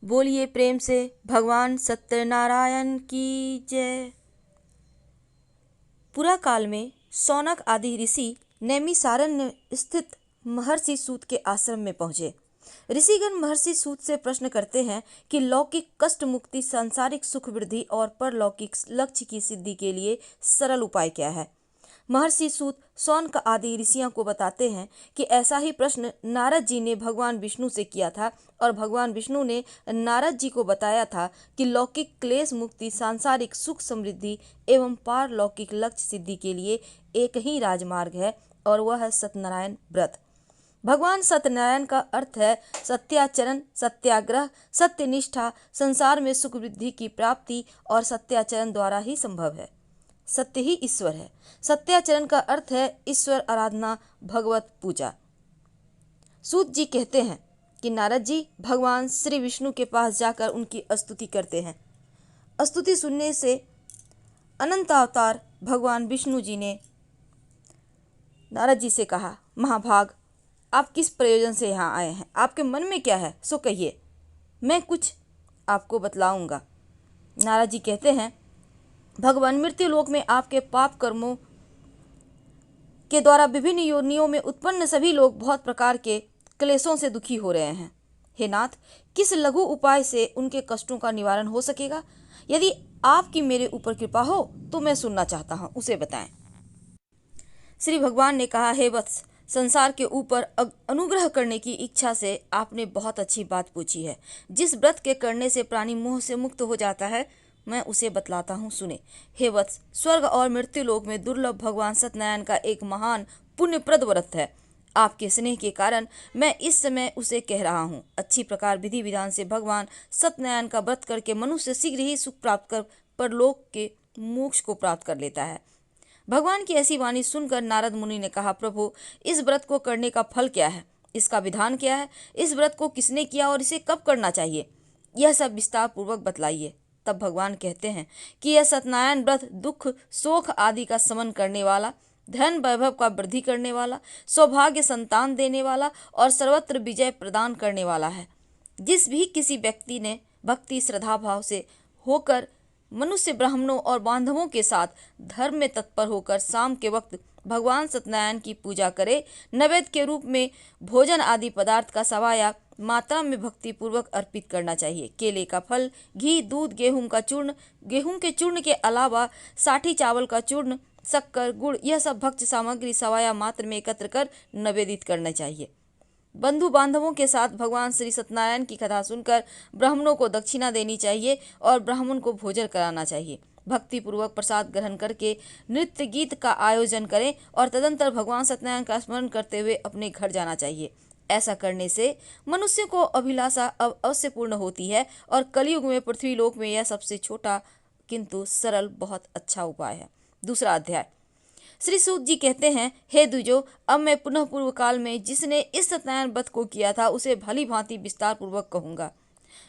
बोलिए प्रेम से भगवान सत्यनारायण की जय। पुरा काल में सौनक आदि ऋषि नैमिषारण्य स्थित महर्षि सूत के आश्रम में पहुंचे। ऋषिगण महर्षि सूत से प्रश्न करते हैं कि लौकिक कष्ट मुक्ति, सांसारिक सुख वृद्धि और परलौकिक लक्ष्य की सिद्धि के लिए सरल उपाय क्या है। महर्षि सूत सौनक आदि ऋषियों को बताते हैं कि ऐसा ही प्रश्न नारद जी ने भगवान विष्णु से किया था और भगवान विष्णु ने नारद जी को बताया था कि लौकिक क्लेश मुक्ति, सांसारिक सुख समृद्धि एवं पारलौकिक लक्ष्य सिद्धि के लिए एक ही राजमार्ग है और वह है सत्यनारायण व्रत। भगवान सत्यनारायण का अर्थ है सत्याचरण, सत्याग्रह, सत्यनिष्ठा। संसार में सुख वृद्धि की प्राप्ति और सत्याचरण द्वारा ही संभव है। सत्य ही ईश्वर है। सत्याचरण का अर्थ है ईश्वर आराधना, भगवत पूजा। सूत जी कहते हैं कि नारद जी भगवान श्री विष्णु के पास जाकर उनकी स्तुति करते हैं। स्तुति सुनने से अनंत अवतार भगवान विष्णु जी ने नारद जी से कहा, महाभाग, आप किस प्रयोजन से यहाँ आए हैं? आपके मन में क्या है सो कहिए, मैं कुछ आपको बतलाऊंगा। नारद जी कहते हैं, भगवान, मृत्यु लोक में आपके पाप कर्मों के द्वारा विभिन्न योनियों में उत्पन्न सभी लोग बहुत प्रकार के क्लेशों से दुखी हो रहे हैं। हे नाथ, किस लघु उपाय से उनके कष्टों का निवारण हो सकेगा? यदि आपकी मेरे ऊपर कृपा हो तो मैं सुनना चाहता हूँ, उसे बताएं। श्री भगवान ने कहा, हे वत्स, संसार के ऊपर अनुग्रह करने की इच्छा से आपने बहुत अच्छी बात पूछी है। जिस व्रत के करने से प्राणी मोह से मुक्त हो जाता है, मैं उसे बतलाता हूँ, सुने। हे वत्स, स्वर्ग और मृत्यु लोक में दुर्लभ भगवान सत्यनारायण का एक महान पुण्यप्रद व्रत है। आपके स्नेह के कारण मैं इस समय उसे कह रहा हूँ। अच्छी प्रकार विधि विधान से भगवान सत्यनारायण का व्रत करके मनुष्य शीघ्र ही सुख प्राप्त कर परलोक के मोक्ष को प्राप्त कर लेता है। भगवान की ऐसी वाणी सुनकर नारद मुनि ने कहा, प्रभु, इस व्रत को करने का फल क्या है? इसका विधान क्या है? इस व्रत को किसने किया और इसे कब करना चाहिए? यह सब विस्तार पूर्वक बतलाइए। तब भगवान कहते हैं कि यह सत्यनारायण व्रत दुख, शोक आदि का शमन करने वाला, धन वैभव का वृद्धि करने वाला, सौभाग्य संतान देने वाला और सर्वत्र विजय प्रदान करने वाला है। जिस भी किसी व्यक्ति ने भक्ति श्रद्धा भाव से होकर मनुष्य, ब्राह्मणों और बांधवों के साथ धर्म में तत्पर होकर शाम के वक्त भगवान सत्यनारायण की पूजा करे, नैवेद्य के रूप में भोजन आदि पदार्थ का सवाया मात्रा में भक्ति पूर्वक अर्पित करना चाहिए। केले का फल, घी, दूध, गेहूं का चूर्ण, गेहूं के चूर्ण के अलावा साठी चावल का चूर्ण, शक्कर, गुड़, यह सब भक्ष्य सामग्री सवाया मात्र में एकत्र कर निवेदित करना चाहिए। बंधु बांधवों के साथ भगवान श्री सत्यनारायण की कथा सुनकर ब्राह्मणों को दक्षिणा देनी चाहिए और ब्राह्मण को भोजन कराना चाहिए। भक्ति पूर्वक प्रसाद ग्रहण करके नृत्य गीत का आयोजन करें और तदंतर भगवान सत्यनारायण का स्मरण करते हुए अपने घर जाना चाहिए। ऐसा करने से मनुष्य को अभिलाषा अवश्य पूर्ण होती है और कलयुग में पृथ्वी लोक में यह सबसे छोटा किंतु सरल बहुत अच्छा उपाय है। दूसरा अध्याय। श्री सूत जी कहते हैं, हे द्विजो, अब मैं पुनः पूर्व काल में जिसने इस सत्यनारायण व्रत को किया था उसे भली भांति विस्तार पूर्वक कहूंगा।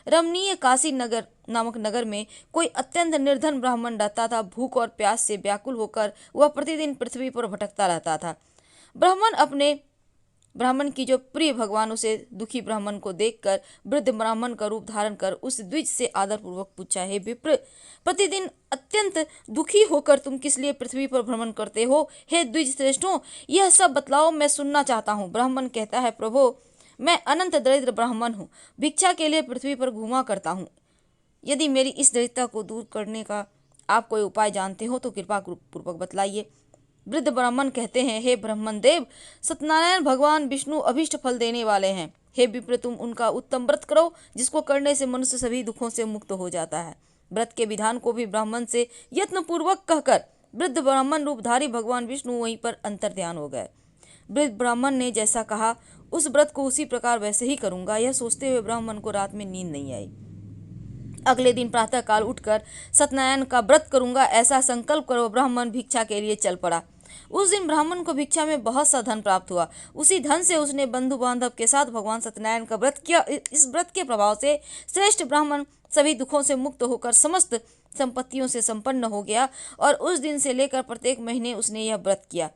रमणीय काशी नगर नामक नगर में कोई अत्यंत निर्धन ब्राह्मण रहता था। भूख और प्यास से व्याकुल होकर वह प्रतिदिन पृथ्वी पर भटकता रहता था। ब्राह्मण की जो प्रिय भगवान उसे दुखी ब्राह्मण को देखकर वृद्ध ब्राह्मण का रूप धारण कर उस द्विज से आदर पूर्वक पूछा, हे विप्र, प्रतिदिन अत्यंत दुखी होकर तुम किस लिए पृथ्वी पर भ्रमण करते हो? हे द्विज श्रेष्ठों, यह सब बतलाओ, मैं सुनना चाहता हूँ। ब्राह्मण कहता है, प्रभो, मैं अनंत दरिद्र ब्राह्मण हूँ, भिक्षा के लिए पृथ्वी पर घूमा करता हूँ। यदि मेरी इस दरिद्रता को दूर करने का आप कोई उपाय जानते हो तो कृपा पूर्वक बतलाइए। वृद्ध ब्राह्मण कहते हैं, हे ब्राह्मण देव, सत्यनारायण भगवान विष्णु अभिष्ट फल देने वाले हैं। हे विप्र, तुम उनका उत्तम व्रत करो जिसको करने से मनुष्य सभी दुखों से मुक्त हो जाता है। व्रत के विधान को भी ब्राह्मण से यत्न पूर्वक कहकर वृद्ध ब्राह्मण रूपधारी भगवान विष्णु वहीं पर अंतर ध्यान हो गए। वृद्ध ब्राह्मण ने जैसा कहा उस व्रत को उसी प्रकार वैसे ही करूंगा। यह सोचते हुए ब्राह्मण को रात में नींद नहीं आई। अगले दिन प्रातः काल उठकर सत्यनारायण का व्रत करूंगा ऐसा संकल्प करो ब्राह्मण भिक्षा के लिए चल पड़ा। उस दिन ब्राह्मण को भिक्षा में बहुत सा धन प्राप्त हुआ। उसी धन से उसने बंधु बांधव के साथ भगवान सत्यनारायण का व्रत किया। इस व्रत के प्रभाव से श्रेष्ठ ब्राह्मण सभी दुखों से मुक्त होकर समस्त संपत्तियों से संपन्न हो गया और उस दिन से लेकर प्रत्येक महीने उसने यह व्रत किया।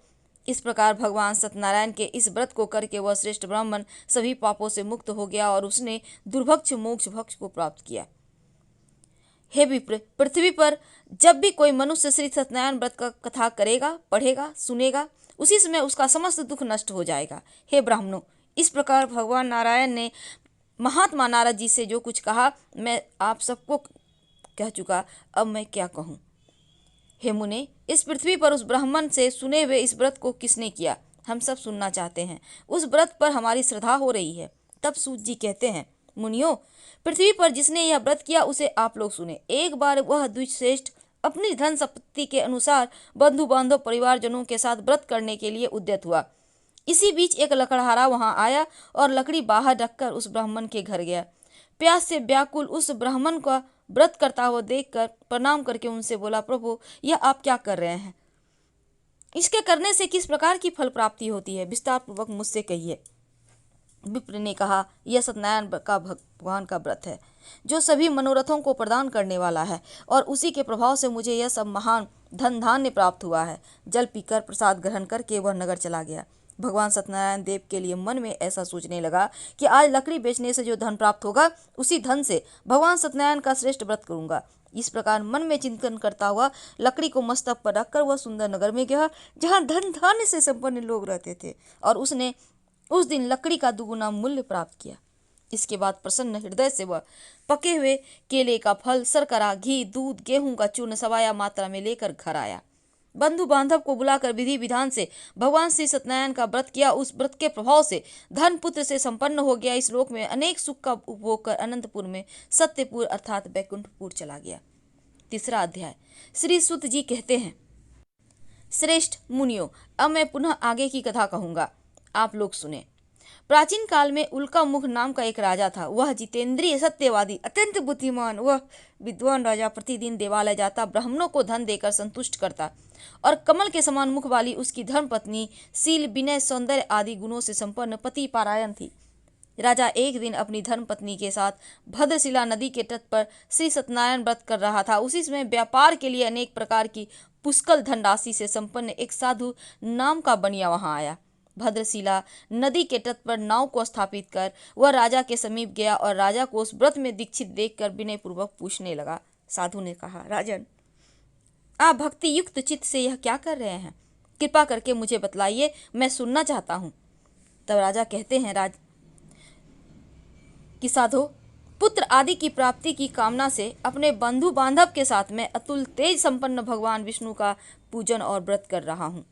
इस प्रकार भगवान सत्यनारायण के इस व्रत को करके वह श्रेष्ठ ब्राह्मण सभी पापों से मुक्त हो गया और उसने दुर्भक्ष मोक्ष भक्ष को प्राप्त किया। हे विप्र, पृथ्वी पर जब भी कोई मनुष्य श्री सत्यनारायण व्रत का कथा करेगा, पढ़ेगा, सुनेगा, उसी समय उसका समस्त दुख नष्ट हो जाएगा। हे ब्राह्मणों, इस प्रकार भगवान नारायण ने महात्मा नारद जी से जो कुछ कहा मैं आप सबको कह चुका, अब मैं क्या कहूँ। हे मुने, इस पृथ्वी पर उस ब्राह्मण से सुने हुए इस व्रत को किसने किया, हम सब सुनना चाहते हैं। उस व्रत पर हमारी श्रद्धा हो रही है। तब सूत जी कहते हैं, मुनियों, पृथ्वी पर जिसने यह व्रत किया उसे आप लोग सुने। एक बार वह द्विजश्रेष्ठ अपनी धन संपत्ति के अनुसार बंधु बांधव परिवारजनों के साथ व्रत करने के लिए उद्यत हुआ। इसी बीच एक लकड़हारा वहां आया और लकड़ी बाहर रखकर उस ब्राह्मण के घर गया। प्यास से व्याकुल उस ब्राह्मण का व्रत करता हुआ देखकर प्रणाम करके उनसे बोला, प्रभु, यह आप क्या कर रहे हैं? इसके करने से किस प्रकार की फल प्राप्ति होती है, विस्तार पूर्वक मुझसे कहिए। विप्र ने कहा, यह सत्यनारायण का भगवान का व्रत है जो सभी मनोरथों को प्रदान करने वाला है और उसी के प्रभाव से मुझे यह सब महान धन धान्य प्राप्त हुआ है। जल पीकर प्रसाद ग्रहण करके वह नगर चला गया। भगवान सत्यनारायण देव के लिए मन में ऐसा सोचने लगा कि आज लकड़ी बेचने से जो धन प्राप्त होगा उसी धन से भगवान सत्यनारायण का श्रेष्ठ व्रत करूंगा। इस प्रकार मन में चिंतन करता हुआ लकड़ी को मस्तक पर रखकर वह सुंदर नगर में गया जहाँ धन धान्य से संपन्न लोग रहते थे और उसने उस दिन लकड़ी का दुगुना मूल्य प्राप्त किया। इसके बाद प्रसन्न हृदय से वह पके हुए केले का फल, शर्करा, घी, दूध, गेहूं का चूर्ण सवाया मात्रा में लेकर घर आया। बंधु बांधव को बुलाकर विधि विधान से भगवान श्री सत्यनारायण का व्रत किया। उस व्रत के प्रभाव से धन पुत्र से संपन्न हो गया। इस लोक में अनेक सुख का उपभोग कर अनंतपुर में सत्यपुर अर्थात बैकुंठपुर चला गया। तीसरा अध्याय। श्री सुत जी कहते हैं, श्रेष्ठ मुनियों, अब मैं पुनः आगे की कथा कहूंगा, आप लोग सुने। प्राचीन काल में उल्का मुख नाम का एक राजा था। वह जितेंद्रिय, सत्यवादी, अत्यंत बुद्धिमान, वह विद्वान राजा प्रतिदिन देवालय जाता, ब्राह्मणों को धन देकर संतुष्ट करता और कमल के समान मुख वाली उसकी धर्मपत्नी शील, विनय, सौंदर्य आदि गुणों से संपन्न पति पारायण थी। राजा एक दिन अपनी धर्मपत्नी के साथ भद्रशिला नदी के तट पर श्री सत्यनारायण व्रत कर रहा था। उसी समय व्यापार के लिए अनेक प्रकार की पुष्कल धनराशि से संपन्न एक साधु नाम का बनिया वहां आया। भद्रशिला नदी के तट पर नाव को स्थापित कर वह राजा के समीप गया और राजा को उस व्रत में दीक्षित देखकर विनय पूर्वक पूछने लगा। साधु ने कहा, राजन, आप भक्ति युक्त चित्त से यह क्या कर रहे हैं? कृपा करके मुझे बतलाइए, मैं सुनना चाहता हूँ। तब राजा कहते हैं कि साधो, पुत्र आदि की प्राप्ति की कामना से अपने बंधु बांधव के साथ मैं अतुल तेज संपन्न भगवान विष्णु का पूजन और व्रत कर रहा हूँ।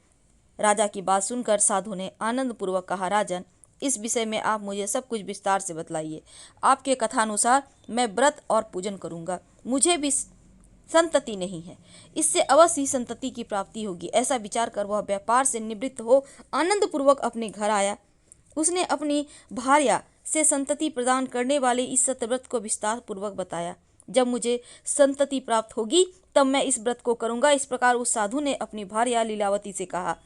राजा की बात सुनकर साधु ने आनंद पूर्वक कहा, राजन, इस विषय में आप मुझे सब कुछ विस्तार से बतलाइए। आपके कथानुसार मैं व्रत और पूजन करूंगा। मुझे भी संतति नहीं है, इससे अवश्य ही संतति की प्राप्ति होगी। ऐसा विचार कर वह व्यापार से निवृत्त हो आनंद पूर्वक अपने घर आया। उसने अपनी भार्या से संतति प्रदान करने वाले इस सत्यव्रत को विस्तार पूर्वक बताया। जब मुझे संतति प्राप्त होगी तब मैं इस व्रत को करूंगा। इस प्रकार उस साधु ने अपनी भार्या लीलावती से कहा।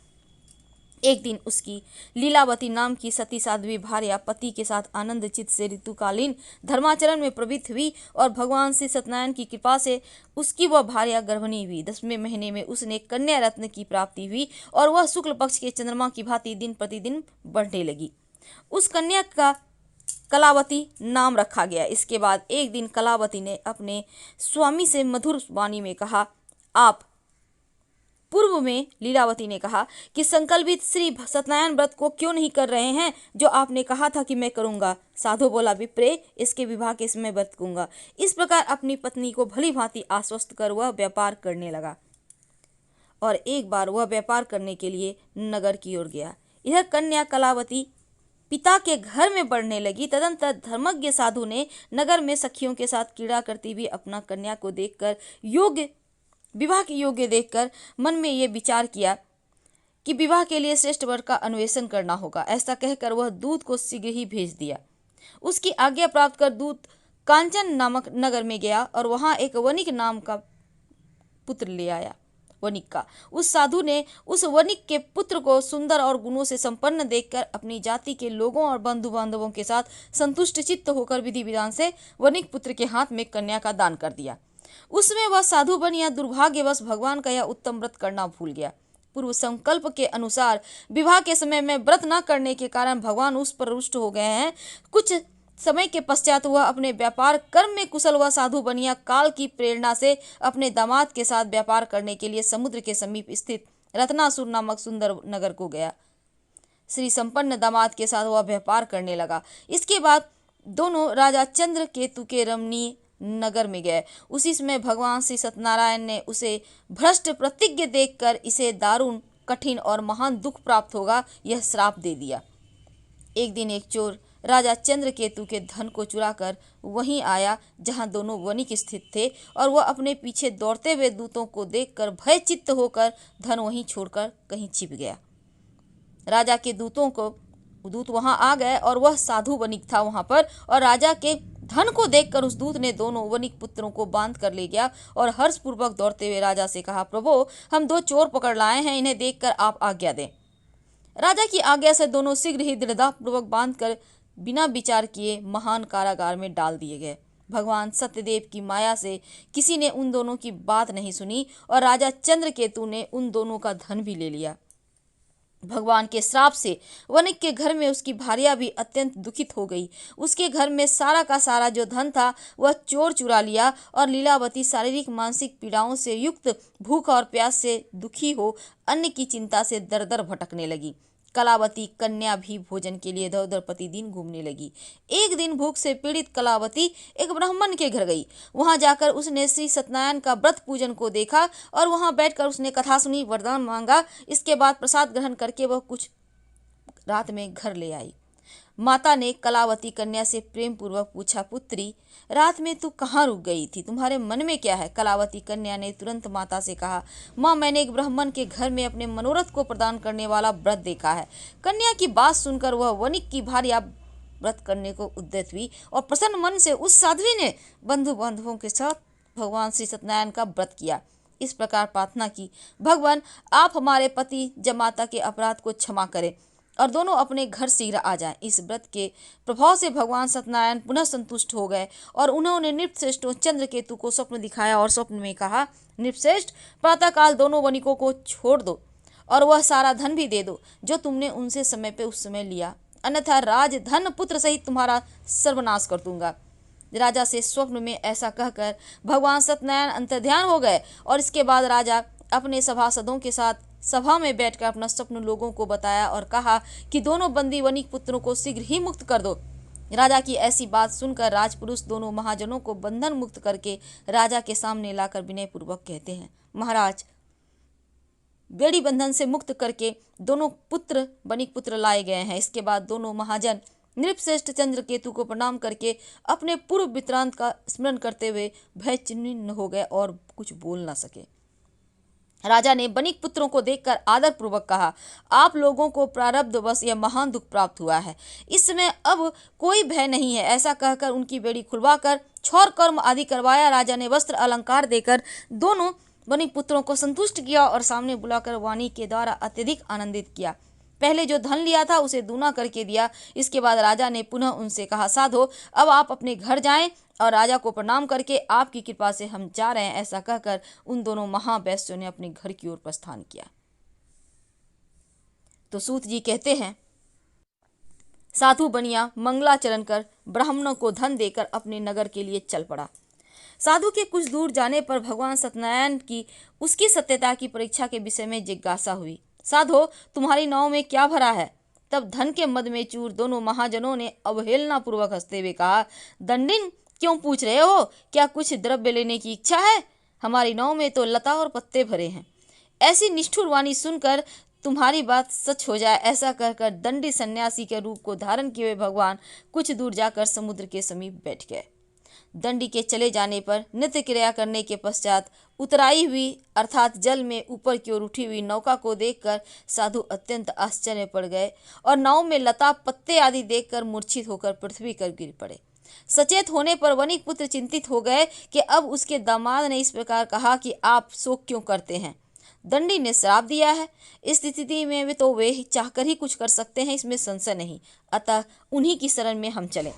एक दिन उसकी लीलावती नाम की सती साध्वी भार्या पति के साथ आनंद चित्त से ऋतुकालीन धर्माचरण में प्रवृत्त हुई और भगवान श्री सत्यनारायण की कृपा से उसकी वह भार्या गर्भिणी हुई। 10वें महीने में उसने कन्या रत्न की प्राप्ति हुई और वह शुक्ल पक्ष के चंद्रमा की भांति दिन प्रतिदिन बढ़ने लगी। उस कन्या का कलावती नाम रखा गया। इसके बाद एक दिन कलावती ने अपने स्वामी से मधुर वाणी में कहा, आप पूर्व में लीलावती ने कहा कि संकल्पित श्री सत्यनारायण व्रत को क्यों नहीं कर रहे हैं जो आपने कहा था कि मैं करूंगा। साधु बोला, विप्रे, इसके विवाह के समय व्रत करूंगा। इस प्रकार अपनी पत्नी को भली भांति आश्वस्त कर वह व्यापार करने लगा और एक बार वह व्यापार करने के लिए नगर की ओर गया। इधर कन्या कलावती पिता के घर में बढ़ने लगी। तदंतर धर्मज्ञ साधु ने नगर में सखियों के साथ क्रीड़ा करती हुई अपना कन्या को देखकर विवाह के योग्य देखकर मन में ये विचार किया कि विवाह के लिए श्रेष्ठ वर का अन्वेषण करना होगा। ऐसा कहकर वह दूत को शीघ्र ही भेज दिया। उसकी आज्ञा प्राप्त कर दूत कांचन नामक नगर में गया और वहां एक वणिक नाम का पुत्र ले आया। वणिक का उस साधु ने उस वणिक के पुत्र को सुंदर और गुणों से संपन्न देखकर अपनी जाति के लोगों और बंधु बांधवों के साथ संतुष्ट चित्त होकर विधि विधान से वणिक पुत्र के हाथ में कन्या का दान कर दिया। उसमें वह साधु बन या दुर्भाग्यवश भगवान का यह उत्तम व्रत करना भूल गया। पूर्व संकल्प के अनुसार विवाह के समय में व्रत न करने के कारण भगवान उस पर रुष्ट हो गए हैं। कुछ समय के पश्चात वह अपने व्यापार कर्म में कुशल हुआ साधु बनिया काल की प्रेरणा से अपने दामाद के साथ व्यापार करने के लिए समुद्र के समीप स्थित रत्नासुर नामक सुंदर नगर को गया। श्री संपन्न दामाद के साथ वह व्यापार करने लगा। इसके बाद दोनों राजा चंद्र केतु के रमणीय नगर में गए। उसी समय भगवान श्री सत्यनारायण ने उसे भ्रष्ट प्रतिज्ञा देखकर इसे दारुण कठिन और महान दुख प्राप्त होगा यह श्राप दे दिया। एक दिन एक चोर राजा चंद्र केतु के धन को चुराकर वहीं आया जहां दोनों वणिक स्थित थे और वह अपने पीछे दौड़ते हुए दूतों को देखकर भयचित्त होकर धन वहीं छोड़कर कहीं छिप गया। राजा के दूत वहां आ गए और वह साधु वणिक था वहां पर, और राजा के धन को देखकर उस दूत ने दोनों वणिक पुत्रों को बांध कर ले गया और हर्षपूर्वक दौड़ते हुए राजा से कहा, प्रभु हम 2 चोर पकड़ लाए हैं, इन्हें देखकर आप आज्ञा दें। राजा की आज्ञा से दोनों शीघ्र ही दृढ़तापूर्वक बांधकर बिना विचार किए महान कारागार में डाल दिए गए। भगवान सत्यदेव की माया से किसी ने उन दोनों की बात नहीं सुनी और राजा चंद्रकेतु ने उन दोनों का धन भी ले लिया। भगवान के श्राप से वणिक के घर में उसकी भार्या भी अत्यंत दुखित हो गई। उसके घर में सारा का सारा जो धन था वह चोर चुरा लिया और लीलावती शारीरिक मानसिक पीड़ाओं से युक्त भूख और प्यास से दुखी हो अन्न की चिंता से दर दर भटकने लगी। कलावती कन्या भी भोजन के लिए इधर उधर प्रतिदिन घूमने लगी। एक दिन भूख से पीड़ित कलावती एक ब्राह्मण के घर गई। वहां जाकर उसने श्री सत्यनारायण का व्रत पूजन को देखा और वहां बैठकर उसने कथा सुनी, वरदान मांगा। इसके बाद प्रसाद ग्रहण करके वह कुछ रात में घर ले आई। माता ने कलावती कन्या से प्रेम पूर्वक पूछा, पुत्री रात में तू कहाँ रुक गई थी, तुम्हारे मन में क्या है? कलावती कन्या ने तुरंत माता से कहा, माँ मैंने एक ब्राह्मण के घर में अपने मनोरथ को प्रदान करने वाला व्रत देखा है। कन्या की बात सुनकर वह वणिक की भार्या व्रत करने को उद्यत हुई और प्रसन्न मन से उस साध्वी ने बंधु बांधवों के साथ भगवान श्री सत्यनारायण का व्रत किया। इस प्रकार प्रार्थना की, भगवान आप हमारे पति जमाता के अपराध को क्षमा करें और दोनों अपने घर शीघ्र आ जाएं। इस व्रत के प्रभाव से भगवान सत्यनारायण पुनः संतुष्ट हो गए और उन्होंने नृपश्रेष्ठ चंद्रकेतु को स्वप्न दिखाया और स्वप्न में कहा, नृपश्रेष्ठ प्रातःकाल दोनों वणिकों को छोड़ दो और वह सारा धन भी दे दो जो तुमने उनसे समय पे उस समय लिया, अन्यथा राज धन पुत्र सहित तुम्हारा सर्वनाश कर दूंगा। राजा से स्वप्न में ऐसा कहकर भगवान सत्यनारायण अंतर्ध्यान हो गए और इसके बाद राजा अपने सभासदों के साथ सभा में बैठकर अपना स्वप्न लोगों को बताया और कहा कि दोनों बंदी वणिक पुत्रों को शीघ्र ही मुक्त कर दो। राजा की ऐसी बात सुनकर राजपुरुष दोनों महाजनों को बंधन मुक्त करके राजा के सामने लाकर विनय पूर्वक कहते हैं, महाराज बेड़ी बंधन से मुक्त करके दोनों पुत्र वणिक पुत्र लाए गए हैं। इसके बाद दोनों महाजन नृपश्रेष्ठ चंद्रकेतु को प्रणाम करके अपने पूर्व वृत्तांत का स्मरण करते हुए भय चिन्हित हो गए और कुछ बोल न सके। राजा ने वणिक पुत्रों को देखकर आदर पूर्वक कहा, आप लोगों को प्रारब्धवश यह महान दुख प्राप्त हुआ है, इस समय अब कोई भय नहीं है। ऐसा कहकर उनकी बेड़ी खुलवाकर छौर कर्म आदि करवाया। राजा ने वस्त्र अलंकार देकर दोनों वणिक पुत्रों को संतुष्ट किया और सामने बुलाकर वाणी के द्वारा अत्यधिक आनंदित किया। पहले जो धन लिया था उसे दूना करके दिया। इसके बाद राजा ने पुनः उनसे कहा, साधो अब आप अपने घर जाएं और राजा को प्रणाम करके आपकी कृपा से हम जा रहे हैं। ऐसा कहकर उन दोनों महावैश्यों ने अपने घर की ओर प्रस्थान किया। तो सूत जी कहते हैं, साधु बनिया मंगलाचरण कर ब्राह्मणों को धन देकर अपने नगर के लिए चल पड़ा। साधु के कुछ दूर जाने पर भगवान सत्यनारायण की उसकी सत्यता की परीक्षा के विषय में जिज्ञासा हुई। साधो तुम्हारी नाव में क्या भरा है? तब धन के मद में चूर दोनों महाजनों ने अवहेलना पूर्वक हंसते हुए कहा, दंडिन क्यों पूछ रहे हो? क्या कुछ द्रव्य लेने की इच्छा है? हमारी नाव में तो लता और पत्ते भरे हैं। ऐसी निष्ठुर वाणी सुनकर तुम्हारी बात सच हो जाए, ऐसा कहकर दंडी सन्यासी के रूप को धारण किए हुए भगवान कुछ दूर जाकर समुद्र के समीप बैठ गए। दंडी के चले जाने पर नित्य क्रिया करने के पश्चात उतराई हुई अर्थात जल में ऊपर की ओर उठी हुई नौका को देखकर साधु अत्यंत आश्चर्य पड़ गए और नाव में लता पत्ते आदि देखकर मूर्छित होकर पृथ्वी पर गिर पड़े। सचेत होने पर वणिक पुत्र चिंतित हो गए कि अब उसके दामाद ने इस प्रकार कहा कि आप शोक क्यों करते हैं? दंडी ने श्राप दिया है। इस स्थिति में तो वे चाहकर ही कुछ कर सकते हैं, इसमें संशय नहीं, अतः उन्हीं की शरण में हम चलें।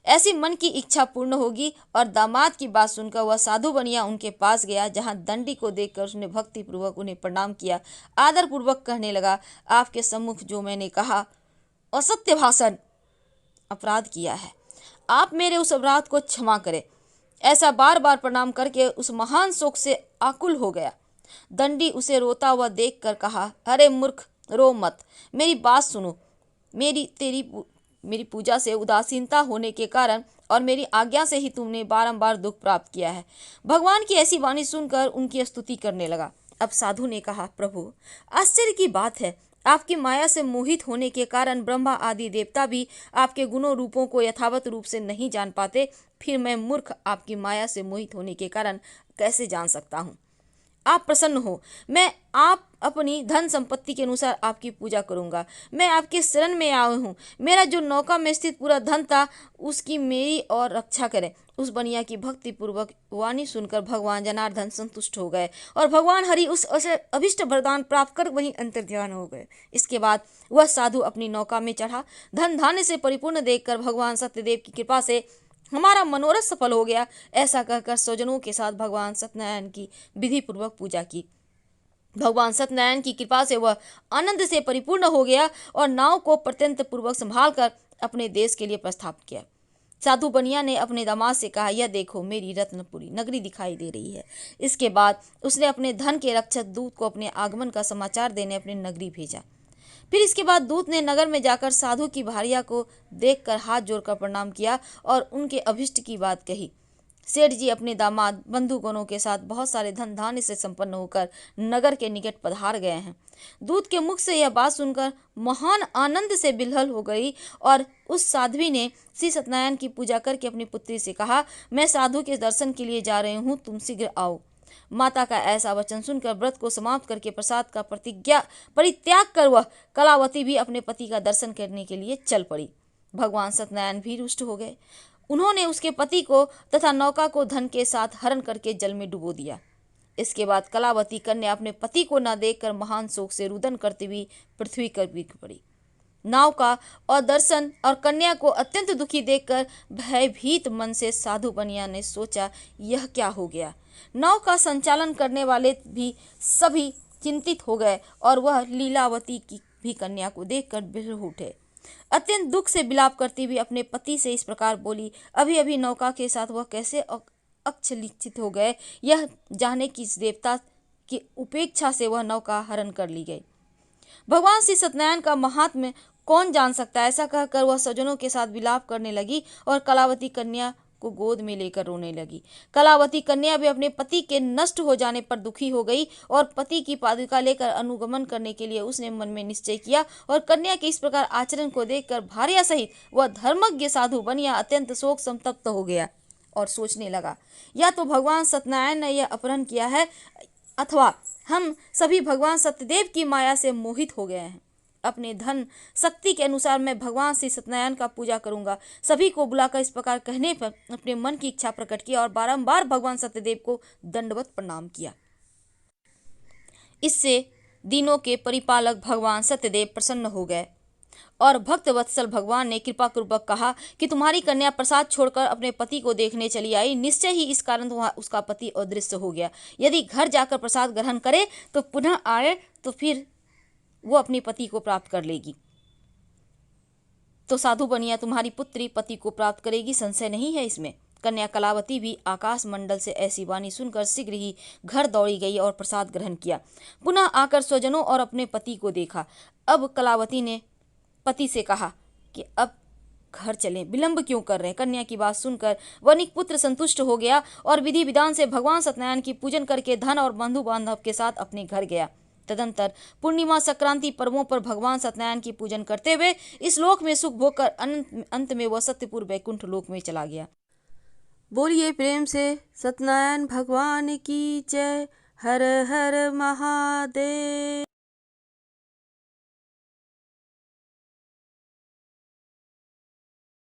ऐसी मन की इच्छा पूर्ण होगी। और दामाद की बात सुनकर वह साधु बनिया उनके पास गया, जहां दंडी को देखकर उसने भक्ति पूर्वक उन्हें प्रणाम किया। आदर पूर्वक कहने लगा, आपके सम्मुख जो मैंने कहा असत्य भाषण अपराध किया है, आप मेरे उस अपराध को क्षमा करें। ऐसा बार बार प्रणाम करके उस महान शोक से आकुल हो गया। दंडी उसे रोता हुआ देखकर कहा, अरे मूर्ख, रो मत, मेरी बात सुनो। मेरी पूजा से उदासीनता होने के कारण और मेरी आज्ञा से ही तुमने बारंबार दुख प्राप्त किया है। भगवान की ऐसी वाणी सुनकर उनकी स्तुति करने लगा। अब साधु ने कहा, प्रभु, आश्चर्य की बात है, आपकी माया से मोहित होने के कारण ब्रह्मा आदि देवता भी आपके गुणों रूपों को यथावत रूप से नहीं जान पाते, फिर मैं मूर्ख आपकी माया से मोहित होने के कारण कैसे जान सकता हूँ। आप प्रसन्न हो, मैं आप अपनी धन संपत्ति के अनुसार आपकी पूजा करूंगा। मैं आपके शरण में आया हूँ। मेरा जो नौका में स्थित पूरा धन था, उसकी मेरी और रक्षा करें। उस बनिया की भक्ति पूर्वक वाणी सुनकर भगवान जनार्दन संतुष्ट हो गए और भगवान हरि उस अभिष्ट वरदान प्राप्त कर वहीं अंतर्ध्यान हो गए। इसके बाद वह साधु अपनी नौका में चढ़ा। धन धान्य से परिपूर्ण देखकर भगवान सत्यदेव की कृपा से हमारा मनोरथ सफल हो गया, ऐसा कहकर स्वजनों के साथ भगवान सत्यनारायण की विधि पूर्वक पूजा की। भगवान सत्यनारायण की कृपा से वह आनंद से परिपूर्ण हो गया और नाव को प्रत्यंत पूर्वक संभाल कर अपने देश के लिए प्रस्थान किया। साधु बनिया ने अपने दामाद से कहा, यह देखो, मेरी रत्नपुरी नगरी दिखाई दे रही है। इसके बाद उसने अपने धन के रक्षक दूत को अपने आगमन का समाचार देने अपनी नगरी भेजा। फिर इसके बाद दूत ने नगर में जाकर साधु की भार्या को देखकर हाथ जोड़कर प्रणाम किया और उनके अभिष्ट की बात कही। सेठ जी अपने दामाद बंधुगणों के साथ बहुत सारे धन धान्य से संपन्न होकर नगर के निकट पधार गए हैं। दूत के मुख से यह बात सुनकर महान आनंद से बिलहल हो गई और उस साध्वी ने श्री सत्यनारायण की पूजा करके अपनी पुत्री से कहा, मैं साधु के दर्शन के लिए जा रही हूँ, तुम शीघ्र आओ। माता का ऐसा वचन सुनकर व्रत को समाप्त करके प्रसाद का परित्याग कर वह कलावती भी अपने पति का दर्शन करने के लिए चल पड़ी। भगवान सत्यनारायण भी रुष्ट हो गए। उन्होंने उसके पति को तथा नौका को धन के साथ हरण करके जल में डुबो दिया। इसके बाद कलावती कन्या अपने पति को न देखकर महान शोक से रुदन करती हुई पृथ्वी पर गिर पड़ी। नाव का और दर्शन और कन्या को अत्यंत दुखी देखकर भयभीत मन से साधु बनिया ने सोचा, यह क्या हो गया। नाव का संचालन करने वाले भी सभी चिंतित हो गए और वह लीलावती की भी कन्या को देखकर बिलख उठे। अत्यंत दुख से विलाप करती हुई अपने पति से इस प्रकार बोली, अभी अभी नौका के साथ वह कैसे अक्षलिचित हो गए, यह जानने की इस देवता की उपेक्षा से वह नौका हरण कर ली गई। भगवान श्री सत्यनारायण का महात्म्य कौन जान सकता है। ऐसा कहकर वह सज्जनों के साथ विलाप करने लगी और कलावती कन्या को गोद में लेकर रोने लगी। कलावती कन्या भी अपने पति के नष्ट हो जाने पर दुखी हो गई और पति की पादुका लेकर अनुगमन करने के लिए उसने मन में निश्चय किया। और कन्या के इस प्रकार आचरण को देखकर भार्या सहित वह धर्मज्ञ साधु बनिया अत्यंत शोक संतप्त हो गया और सोचने लगा, या तो भगवान सत्यनारायण ने यह अपहरण किया है अथवा हम सभी भगवान सत्यदेव की माया से मोहित हो गए हैं। अपने धन शक्ति के अनुसार मैं भगवान श्री सत्यनारायण का पूजा करूंगा। सभी को बुलाकर इस प्रकार कहने पर अपने मन की इच्छा प्रकट की और बारंबार भगवान सत्यदेव को दंडवत प्रणाम किया। इससे दिनों के परिपालक भगवान सत्यदेव प्रसन्न हो गए और भक्त वत्सल भगवान ने कृपा पूर्वक कहा कि तुम्हारी कन्या प्रसाद छोड़कर अपने पति को देखने चली आई। निश्चय ही इस कारण उसका पति अदृश्य हो गया। यदि घर जाकर प्रसाद ग्रहण करे तो पुनः आए तो फिर वो अपने पति को प्राप्त कर लेगी। तो साधु बनिया तुम्हारी पुत्री पति को प्राप्त करेगी, संशय नहीं है इसमें। कन्या कलावती भी आकाश मंडल से ऐसी वाणी सुनकर शीघ्र ही घर दौड़ी गई और प्रसाद ग्रहण किया। पुनः आकर स्वजनों और अपने पति को देखा। अब कलावती ने पति से कहा कि अब घर चलें, विलंब क्यों कर रहे हैं। कन्या की बात सुनकर वनिक पुत्र संतुष्ट हो गया और विधि विधान से भगवान सत्यनारायण की पूजन करके धन और बंधु बांधव के साथ अपने घर गया। तदंतर पूर्णिमा संक्रांति पर्वों पर भगवान सत्यनारायण की पूजन करते हुए इस लोक में सुख भोग कर अंत में वह सत्यपुर वैकुंठ लोक में चला गया। बोलिए प्रेम से सत्यनारायण भगवान की जय। हर हर महादेव।